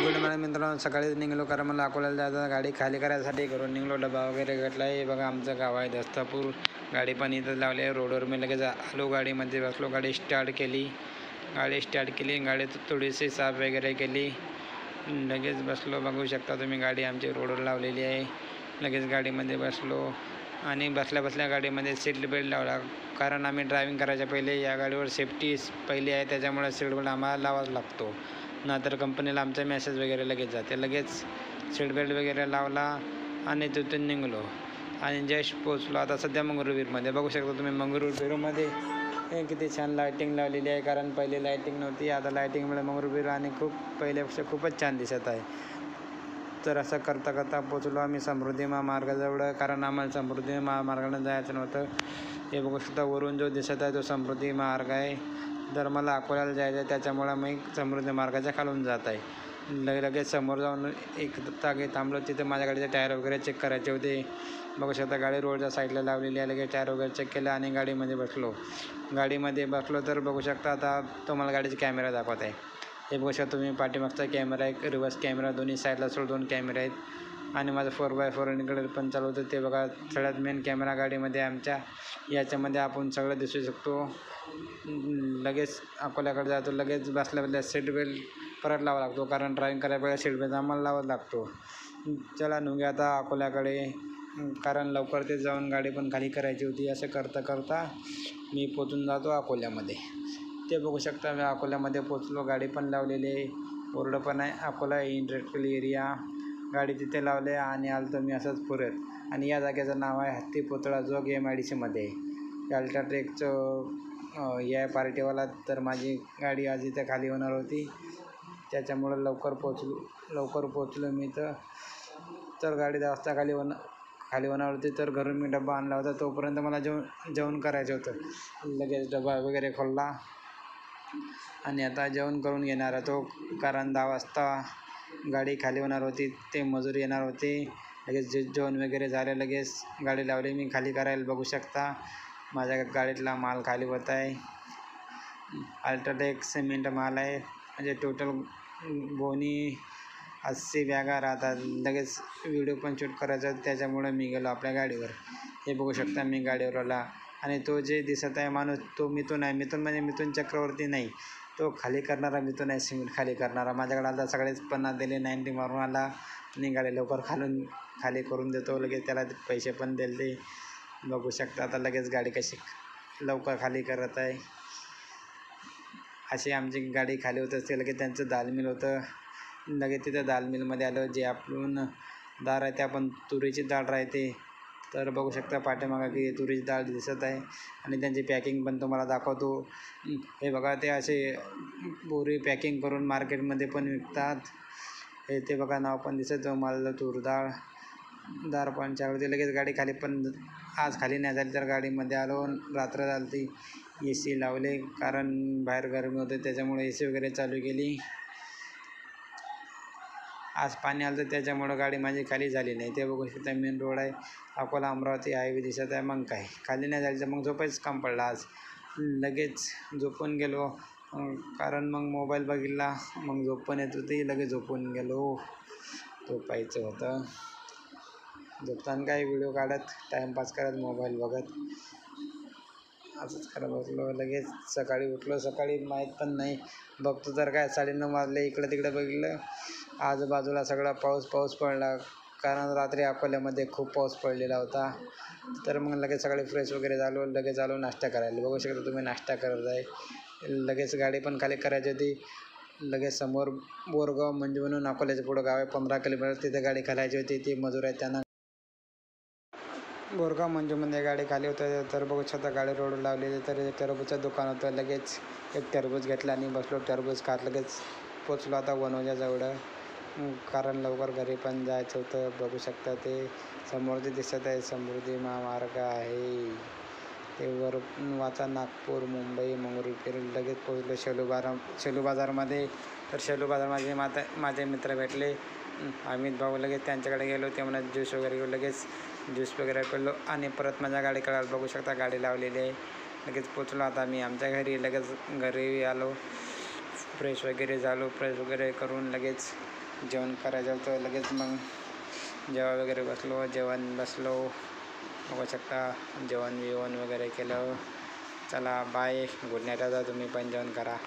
Good morning मित्रांनो, सकाळीच निघालो कारण मला अकोल्याला जायचं. गाडी खाली करायसाठी घरून निघलो. डबा वगैरे घेतला आहे. बघा आमचं गाव आहे दस्तापूर. गाडी पण इथं लावली आहे रोडवर. मी लगेच आलो, गाडीमध्ये बसलो, गाडी स्टार्ट केली. गाडी थोडीशी साफ वगैरे केली. लगेच बसलो. बघू शकता तुम्ही गाडी आमची रोडवर लावलेली आहे. लगेच गाडीमध्ये बसलो आणि बसल्या गाडीमध्ये सीट बेल्ट लावला. कारण आम्ही ड्रायव्हिंग करायच्या पहिले या गाडीवर सेफ्टी पहिली आहे, त्याच्यामुळे सीट बेल्ट आम्हाला लावाच लागतो. नंतर कंपनीला आमचा मेसेज वगैरे लगेच जाते. लगेच सीट बेल्ट वगैरे लावला आणि तिथून निघलो आणि जस्ट पोचलो. आता सध्या मंगरुळपीरमध्ये बघू शकता तुम्ही. मंगरुळपीरमध्ये किती छान लायटिंग लावलेली आहे, कारण पहिले लायटिंग नव्हती. आता लायटिंगमुळे मंगरुळपीर आणि खूप पहिल्यापेक्षा खूपच छान दिसत आहे. तर असं करता पोचलो आम्ही समृद्धी महामार्गाजवळ, कारण आम्हाला समृद्धी महामार्गाने जायचं नव्हतं. हे बघू शकता वरून जो दिसत आहे तो समृद्धी मार्ग आहे. तर मला अकोल्याला जायचं आहे, त्याच्यामुळं मी समृद्धी मार्गाच्या खालून जात आहे. लगेच समोर जाऊन एक जागी थांबलो. तिथे माझ्या गाडीचे टायर वगैरे चेक करायचे होते. बघू शकता गाडी रोडच्या साईडला लावलेली आहे. लगेच टायर वगैरे चेक केलं आणि गाडीमध्ये बसलो. तर बघू शकता आता तुम्हाला गाडीचे कॅमेरा दाखवत आहे. हे बघू शकता तुम्ही. पाठीमागचा कॅमेरा आहे, रिव्हर्स कॅमेरा, दोन्ही साईडला 2 कॅमेरे आहेत. आणि माझं 4x4 इकडे पण चालू होतं. ते बघा सगळ्यात मेन कॅमेरा गाडीमध्ये आमच्या. याच्यामध्ये आपण सगळं दिसू शकतो. लगेच अकोल्याकडे जातो. लगेच बसल्या सीट बेल्ट परत लावा लागतो, कारण ड्रायव्हिंग करायला पहिले सीट बेल्ट आम्हाला लावाच लागतो. चला निघूया आता अकोल्याकडे, कारण लवकर ते जाऊन गाडी पण खाली करायची होती. असं करता मी पोचून जातो अकोल्यामध्ये. ते बघू शकता मी अकोल्यामध्ये पोचलो. गाडी पण लावलेली आहे, बोर्ड पण आहे, अकोला इंडस्ट्रियल एरिया. गाडी तिथे लावले आणि आलो मी असंच पुरत. आणि या जागेचं नाव आहे हत्ती पुतळा, जो MIDCमध्ये अल्ट्राटेकचं या पार्टीवाला. तर माझी गाडी आज इथे खाली होणार होती, त्याच्यामुळं लवकर पोचलो मी. तर गाडी 10 वाजता खाली होणार होती. तर घरून मी डबा आणला होता, तोपर्यंत मला जेवण करायचं होतं. लगेच डबा वगैरे खोलला आणि आता जेवण करून घेणार होतो, कारण 10 वाजता गाडी खाली होणार होती. ते मजूर येणार होते. लगेच जेवण वगैरे झाले. लगेच गाडी लावली मी खाली करायला. बघू शकता माझ्या गाडीतला माल खाली होत आहे. अल्ट्राटेक सिमेंट माल आहे, म्हणजे टोटल गोणी 80 बॅगा राहतात. लगेच व्हिडिओ पण शूट करायचा, त्याच्यामुळे मी गेलो आपल्या गाडीवर. हे बघू शकता मी गाडीवर आला आणि तो जे दिसत आहे माणूस, तो मिथून आहे. मिथून चक्रवर्ती नाही, तो खाली करणारा मिथून आहे, सिमेंट खाली करणारा. माझ्याकडे आता सगळेच 50 दिले, 90 मारून आला आणि गाडी लवकर खाली करून देतो. लगेच त्याला पैसे पण दिले. बघू शकता आता लगेच गाडी कशी लवकर खाली करत आहे. अशी आमची गाडी खाली होत असते. लगेच त्यांचं दाल मिल होतं. लगेच तिथं दाल मिलमध्ये आलं. जे आपण डाळ आहे, ते आपण तुरीची डाळ राहते. तर बघू शकता पाठीमागं की तुरीची डाळ दिसत आहे आणि त्यांची पॅकिंग पण तुम्हाला दाखवतो. हे बघा, ते असे बोरी पॅकिंग करून मार्केटमध्ये पण विकतात. हे ते बघा नाव पण दिसतं, मला तूर डाळ पण चालवते. लगेच गाडी खाली पण आज खाली नाही झाली, तर गाडीमध्ये आलो. रात्र झाली ती, AC लावले, कारण बाहेर गरमी होते, त्याच्यामुळे AC वगैरे चालू केली. आज पाणी आलं तर त्याच्यामुळं गाडी माझी खाली झाली नाही. ते बघू शकता मेन रोड आहे, अकोला अमरावती हायवे दिसत आहे. मग काय खाली नाही झाली तर मग झोपायचं काम पडलं आज. लगेच झोपून गेलो, कारण मग मोबाईल बघितला, मग झोप पण येत होती. लगेच झोपून गेलो. झोपायचं होतं. झोपताना काय व्हिडिओ काढत, टाईमपास करत, मोबाईल बघत, असंच करत बसलो. लगेच सकाळी उठलो. सकाळी माहीत पण नाही, बघतो तर काय 9:30 वाजले. इकडं तिकडं बघितलं, आजूबाजूला सगळा पाऊस पडला, कारण रात्री अकोल्यामध्ये खूप पाऊस पडलेला होता. तर मग लगेच सकाळी फ्रेश वगैरे झालो. लगेच आलो नाश्ता करायला. बघू शकता तुम्ही नाश्ता करत आहे. लगेच गाडी पण खाली करायची होती. लगेच समोर बोरगाव मंजू म्हणून अकोल्याचं पुढं गाव आहे, 15 किलोमीटर. तिथे गाडी खालायची होती. ती मजूर आहे, त्यांना बोरगाव मंजूमध्ये गाडी खाली होतं. तर बघू शकता गाडी रोड लावलेली. तर टरबूजचं दुकान होतं. लगेच एक टरबूज घेतला आणि बसलो. टरबूज खात लगेच पोचलो आता वनोजाजवळ, कारण लवकर घरी पण जायचं होतं. बघू शकता ते समोर जे दिसत आहे समृद्धी महामार्ग आहे, ते वर वाचा नागपूर, मुंबई, मंगरुळपीर. लगेच पोचलो शेलू बाजारमध्ये. तर शेलू बाजारमध्ये माझे मित्र भेटले, अमित भाऊ. लगेच त्यांच्याकडे गेलो. ते म्हणा ज्यूस वगैरे घेऊ. लगेच ज्यूस वगैरे पिलो आणि परत माझ्या गाडीकडे आलो. बघू शकता गाडी लावलेली आहे. लगेच पोचलो आता मी आमच्या घरी. लगेच घरी आलो, फ्रेश वगैरे झालो. फ्रेश वगैरे करून लगेच जेवण करायचं होतं लगेच. मग जेवण वगैरे बसलो बघू शकता. जेवण वगैरे केलं. चला बाय, गुड नाईट. आता तुम्ही पण जेवण करा.